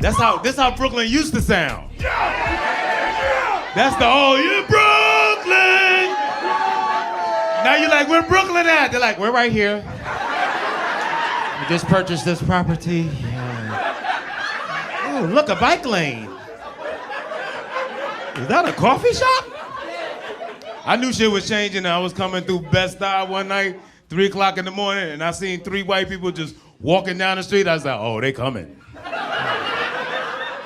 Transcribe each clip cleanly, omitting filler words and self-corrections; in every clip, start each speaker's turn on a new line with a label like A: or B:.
A: This how Brooklyn used to sound. That's the you Brooklyn. Now you're like, where Brooklyn at? They're like, we're right here. We just purchased this property. Oh, look, a bike lane. Is that a coffee shop? I knew shit was changing. I was coming through Best Buy one night, 3 o'clock in the morning, and I seen 3 white people just walking down the street. I was like, oh, they coming.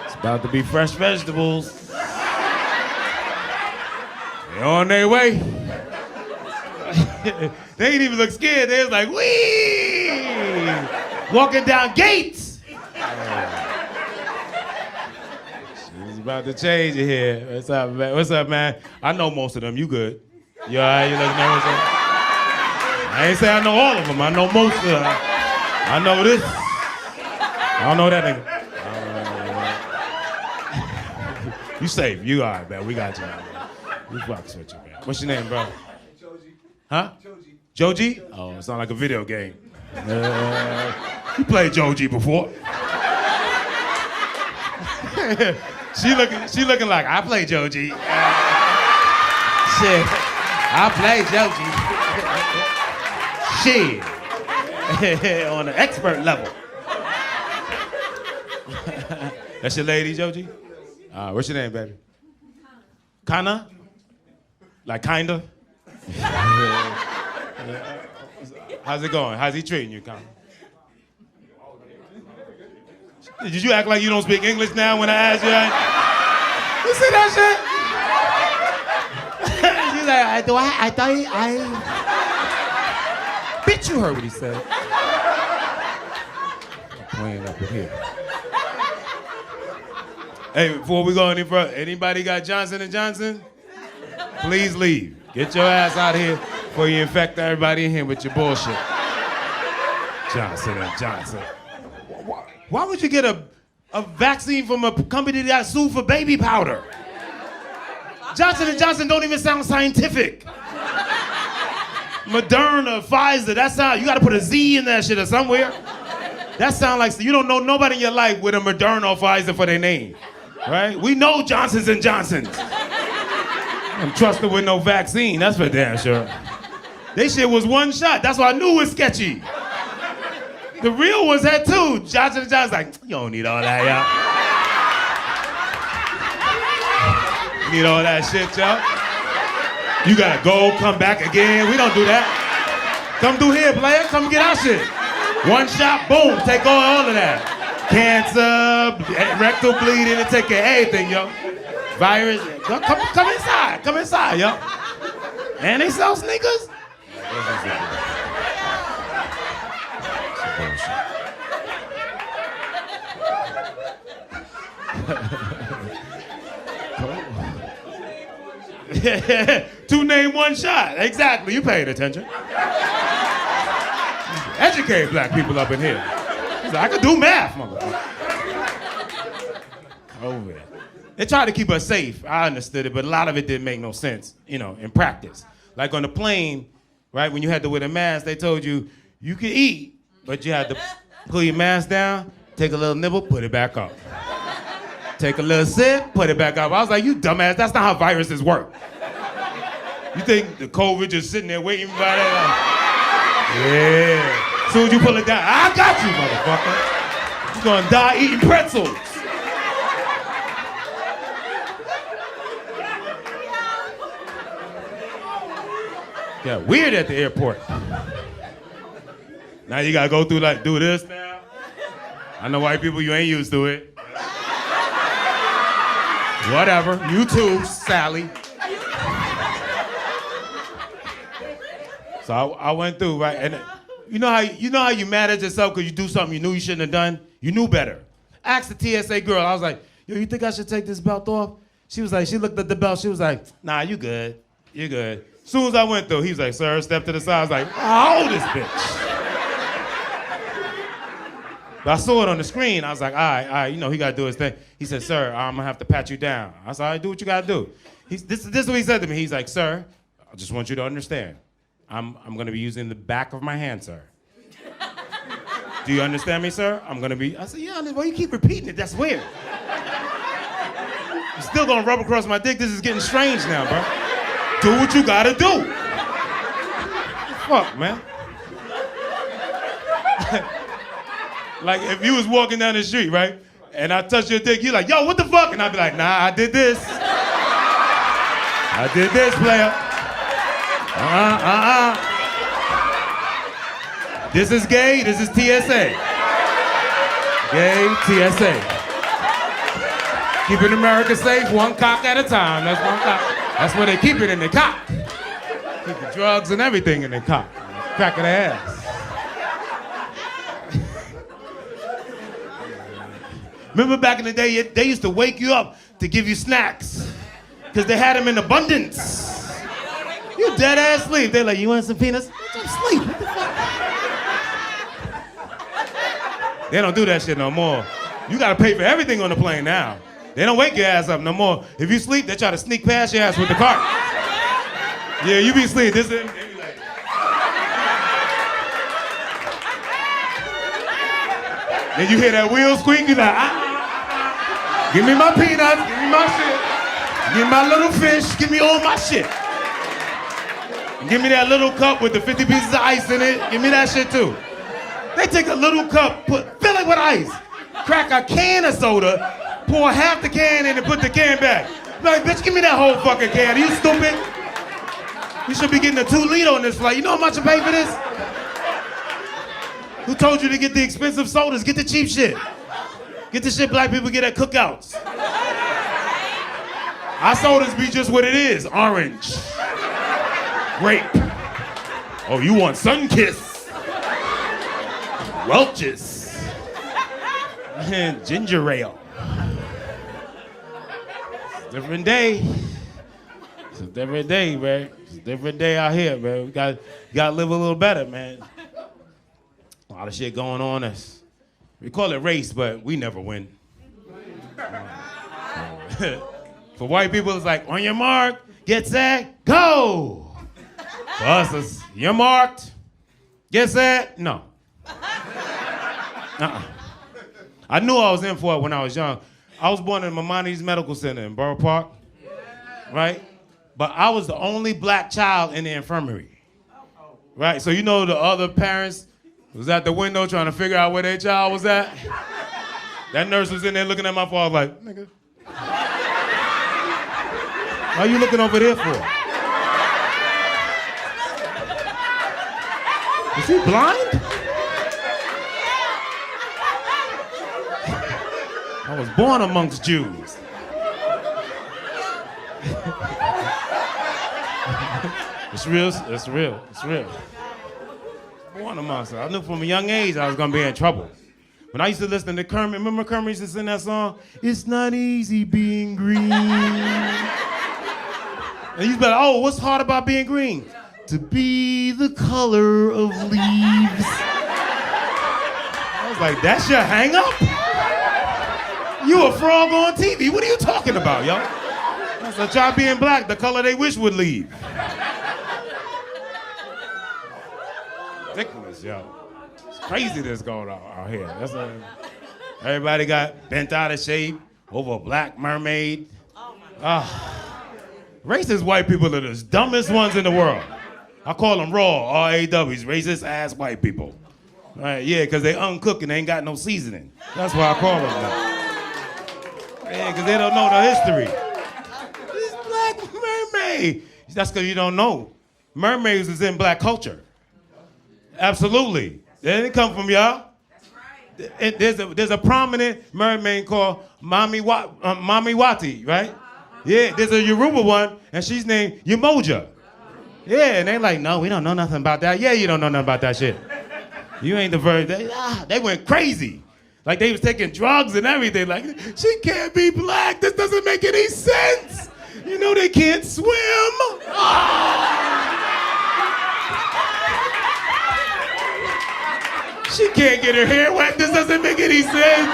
A: It's about to be fresh vegetables. They're on their way. They ain't even look scared. They was like, wee! Walking down gates. She's about to change it here. What's up, man? What's up, man? I know most of them. You good? You all right? You looking nervous? I ain't say I know all of them. I know most of them. I know this. I don't know that nigga. You safe. You all right, man. We got you. We fucks with you, man. What's your name, bro?
B: Joji.
A: Huh?
B: Joji.
A: Joji? Oh, it sounds like a video game. You played Joji before. She looking like, I play Joji. Shit. I play Joji. Shit. On the expert level. That's your lady, Joji? What's your name, baby? Kana? Like kinda? How's it going? How's he treating you, Kana? Did you act like you don't speak English now when I asked you that? You see that shit? She's like, I thought bitch, you heard what he said. I'm playing up with here. Hey, before we go any further, anybody got Johnson & Johnson? Please leave. Get your ass out of here before you infect everybody in here with your bullshit. Johnson & Johnson. Why would you get a vaccine from a company that got sued for baby powder? Johnson & Johnson don't even sound scientific. Moderna, Pfizer, that sound, you gotta put a Z in that shit or somewhere. That sound like, you don't know nobody in your life with a Moderna or Pfizer for their name, right? We know Johnsons & Johnsons. I'm trusted with no vaccine, that's for damn sure. They shit was one shot, that's why I knew it was sketchy. The real ones had 2. Johnson & Johnson's like, you don't need all that, y'all. You need all that shit, y'all. You gotta go, come back again. We don't do that. Come through here, player. Come get our shit. One shot, boom, take all of that. Cancer, rectal bleeding, and take care of everything, yo. Virus, come inside. Come inside, yo. And they sell sneakers? Two name, one shot. Exactly. You paid attention. Educate black people up in here. He's like, I could do math, motherfucker. COVID. They tried to keep us safe. I understood it, but a lot of it didn't make no sense, in practice. Like on the plane, right, when you had to wear the mask, they told you, you could eat, but you had to pull your mask down, take a little nibble, put it back up. Take a little sip, put it back up. I was like, you dumbass, that's not how viruses work. You think the COVID just sitting there waiting by that? Yeah. As soon as you pull it down, I got you, motherfucker. You're gonna die eating pretzels. Yeah, weird at the airport. Now you gotta go through do this now. I know white people, you ain't used to it. Whatever, you too, Sally. So I went through, right, and you know how you mad at yourself because you do something you knew you shouldn't have done? You knew better. Asked the TSA girl, I was like, yo, you think I should take this belt off? She was like, she looked at the belt, she was like, nah, you good, you good. As soon as I went through, he was like, sir, step to the side. I was like, hold this bitch. But I saw it on the screen. I was like, all right, he got to do his thing. He said, sir, I'm going to have to pat you down. I said, all right, do what you got to do. This is what he said to me. He's like, sir, I just want you to understand. I'm going to be using the back of my hand, sir. Do you understand me, sir? I'm gonna be. I said, yeah. Why you keep repeating it? That's weird. You're still gonna rub across my dick. This is getting strange now, bro. Do what you gotta do. Fuck, man. Like if you was walking down the street, right? And I touch your dick, you're like, yo, what the fuck? And I'd be like, nah, I did this. I did this, player. This is gay, this is TSA. Gay, TSA. Keeping America safe, one cock at a time. That's one cock. That's where they keep it in their cock. Keep the drugs and everything in their cock. Crack of the ass. Remember back in the day, they used to wake you up to give you snacks because they had them in abundance. You dead ass sleep. They're like, you want some peanuts? Bitch, I'm asleep. What the fuck? They don't do that shit no more. You gotta pay for everything on the plane now. They don't wake your ass up no more. If you sleep, they try to sneak past your ass with the cart. Yeah, you be asleep. They be like... Then you hear that wheel squeak, you're like, give me my peanuts, give me my shit. Give me my little fish, give me all my shit. Give me that little cup with the 50 pieces of ice in it. Give me that shit too. They take a little cup, fill it with ice, crack a can of soda, pour half the can in and put the can back. Like, bitch, give me that whole fucking can. Are you stupid? You should be getting a 2 liter on this flight. You know how much I pay for this? Who told you to get the expensive sodas? Get the cheap shit. Get the shit black people get at cookouts. Our sodas be just what it is. Orange. Grape. Oh, you want Sunkiss. Welch's. And ginger ale. It's a different day. It's a different day, man. It's a different day out here, man. We gotta live a little better, man. A lot of shit going on. We call it race, but we never win. For white people, it's like, on your mark, get set, go. For us, it's, you're marked, get set, no. I knew I was in for it when I was young. I was born in Maimonides Medical Center in Borough Park, right? But I was the only black child in the infirmary, right? So you know the other parents was at the window trying to figure out where their child was at. That nurse was in there looking at my father like, nigga. Why are you looking over there for? Is he blind? I was born amongst Jews. It's real, it's real, it's real. Born amongst them. I knew from a young age I was gonna be in trouble. When I used to listen to Kermit, remember Kermit used to sing that song? It's not easy being green. And he's like, oh, what's hard about being green? To be the color of leaves. I was like, that's your hang up? You a frog on TV. What are you talking about, yo? I said, try being black, the color they wish would leave. Ridiculous, yo. It's crazy that's going on out here. Everybody got bent out of shape over a black mermaid. Racist white people are the dumbest ones in the world. I call them raw, R-A-Ws, racist ass white people. Right, yeah, because they uncooked and they ain't got no seasoning. That's why I call them that. Yeah, because they don't know the history. This black mermaid. That's because you don't know. Mermaids is in black culture. Absolutely. They didn't come from y'all. That's right. There's a prominent mermaid called Mami Wati, right? Yeah, there's a Yoruba one, and she's named Umoja. Yeah, and they like, no, we don't know nothing about that. Yeah, you don't know nothing about that shit. You ain't the verb. They went crazy. Like they was taking drugs and everything. Like, she can't be black. This doesn't make any sense. You know they can't swim. She can't get her hair wet. This doesn't make any sense.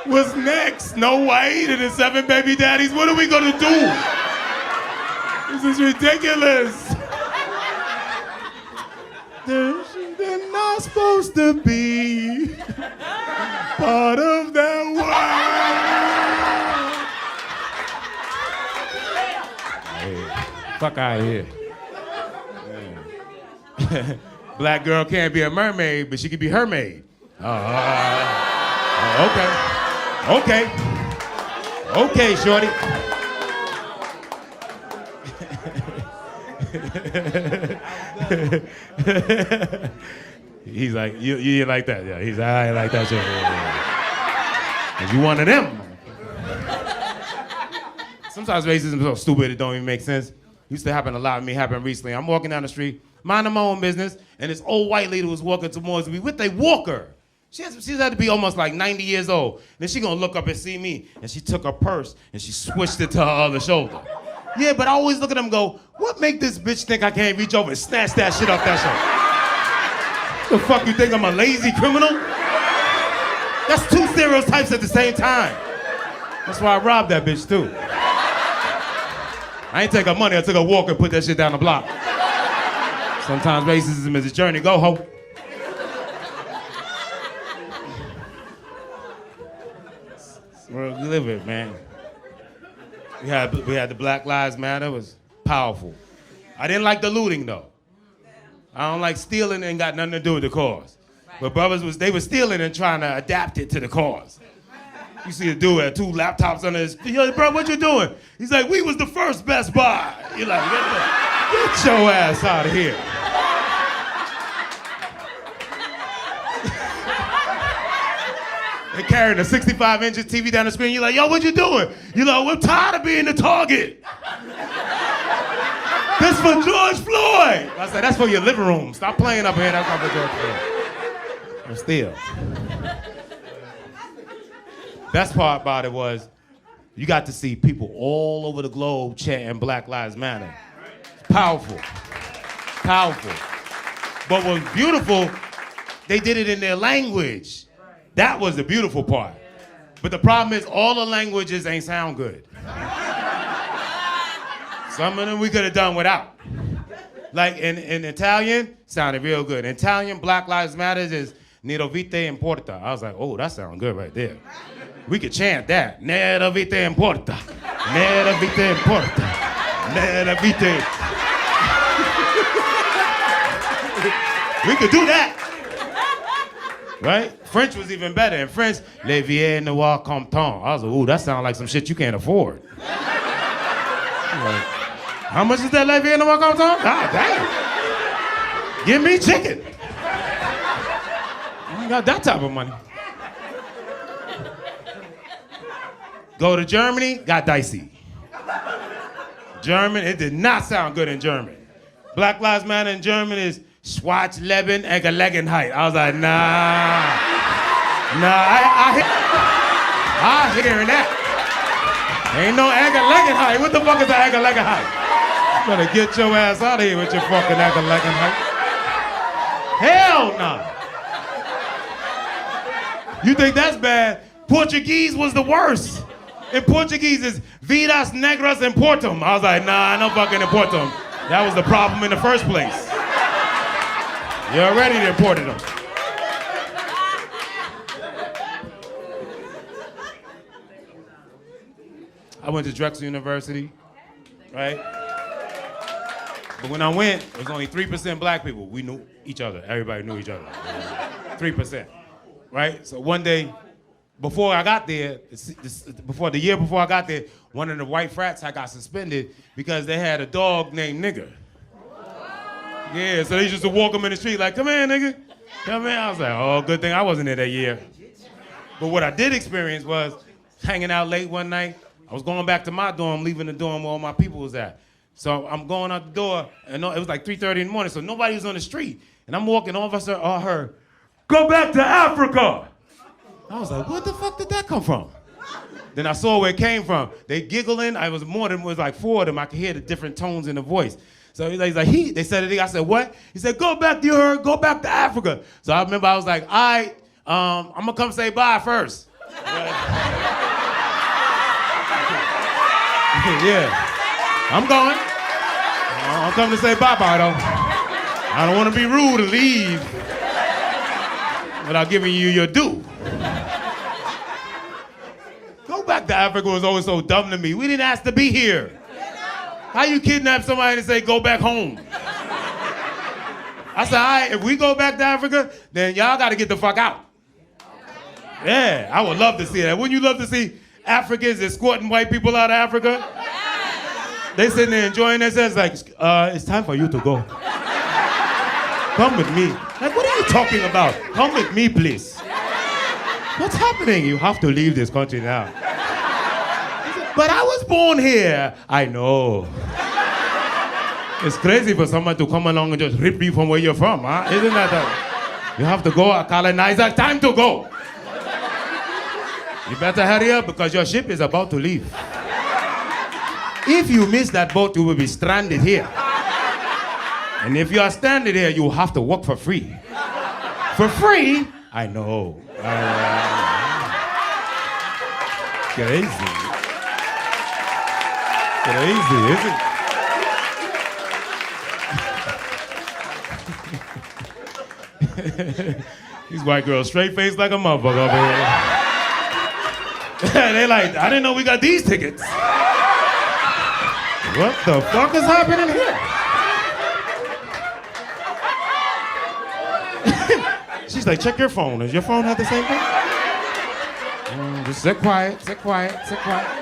A: What's next? Snow White and the 7 baby daddies? What are we gonna do? This is ridiculous. supposed to be part of that world. Hey, fuck out of here. Yeah. Black girl can't be a mermaid, but she can be her maid. Okay. Okay, shorty. He's like, you ain't like that. Yeah, he's like, I ain't like that shit. Yeah. You one of them. Sometimes racism is so stupid it don't even make sense. Used to happen a lot with me, happened recently. I'm walking down the street, minding my own business, and this old white lady was walking towards me with a walker. She's had to be almost like 90 years old. Then she gonna look up and see me, and she took her purse and she switched it to her other shoulder. Yeah, but I always look at them and go, what make this bitch think I can't reach over and snatch that shit off that shoulder? The fuck you think I'm a lazy criminal? That's two stereotypes at the same time. That's why I robbed that bitch too. I ain't take her money, I took her walker and put that shit down the block. Sometimes racism is a journey. Go, ho. We live it, man. We had the Black Lives Matter. It was powerful. I didn't like the looting though. I don't like stealing and got nothing to do with the cause. But brothers they were stealing and trying to adapt it to the cause. You see a dude had 2 laptops under his. Yo, bro, what you doing? He's like, we was the first Best Buy. You're like, get your ass out of here. They carrying a 65-inch TV down the screen. You're like, yo, what you doing? You're like, we're tired of being the target. This for George Floyd. I said, that's for your living room. Stop playing up here. That's not for George Floyd. But still. Best part about it was you got to see people all over the globe chanting Black Lives Matter. Powerful. Powerful. But what was beautiful, they did it in their language. That was the beautiful part. But the problem is all the languages ain't sound good. Some of them we could have done without. Like in Italian, sounded real good. In Italian, Black Lives Matter is Nero vite importa. I was like, oh, that sounds good right there. We could chant that. Nero vite importa. Nero vite importa. Nero vite. We could do that. Right? French was even better. In French, les vieux noirs comptant. I was like, ooh, that sounds like some shit you can't afford. Like, how much is that les vieux noirs comptant? God damn. Give me chicken. I ain't got that type of money. Go to Germany, got dicey. German, it did not sound good in German. Black Lives Matter in German is Schwarz Leben Gelegenheit. I was like, nah, I hearing that. Ain't no Gelegenheit. What the fuck is a Gelegenheit? You better get your ass out of here with your fucking Gelegenheit. Hell no. You think that's bad? Portuguese was the worst. In Portuguese is Vidas Negras Importum. I was like, nah, no fucking Importum. That was the problem in the first place. You already deported them. I went to Drexel University, right? But when I went, there was only 3% black people. We knew each other. Everybody knew each other. 3%, right? So one day, before I got there, the year before I got there, one of the white frats I got suspended because they had a dog named Nigger. Yeah, so they used to walk him in the street like, come here, nigga. Come here. I was like, oh, good thing I wasn't there that year. But what I did experience was hanging out late one night. I was going back to my dorm, leaving the dorm where all my people was at. So I'm going out the door, and it was like 3:30 in the morning, so nobody was on the street. And I'm walking, all of a sudden, I heard, go back to Africa. I was like, what the fuck did that come from? Then I saw where it came from. They giggling. It was like 4 of them. I could hear the different tones in the voice. So he's like, they said it. I said, what? He said, go back to Africa. So I remember I was like, all right, I'm gonna come say bye first. Yeah, I'm going. I'm coming to say bye-bye though. I don't want to be rude and leave. without giving you your due. Go back to Africa was always so dumb to me. We didn't ask to be here. How you kidnap somebody and say, go back home? I said, all right, if we go back to Africa, then y'all got to get the fuck out. Yeah, I would love to see that. Wouldn't you love to see Africans escorting white people out of Africa? They sitting there enjoying themselves like, it's time for you to go. Come with me. Like, what are you talking about? Come with me, please. What's happening? You have to leave this country now. But I was born here. I know. It's crazy for someone to come along and just rip you from where you're from, huh? Isn't that you have to go, a colonizer. Time to go. You better hurry up because your ship is about to leave. If you miss that boat, you will be stranded here. And if you are stranded here, you will have to work for free. For free? I know. Crazy. Crazy, isn't it? These white girls straight-faced like a motherfucker over here. They like, I didn't know we got these tickets. What the fuck is happening here? She's like, check your phone. Does your phone have the same thing? Just sit quiet, sit quiet, sit quiet.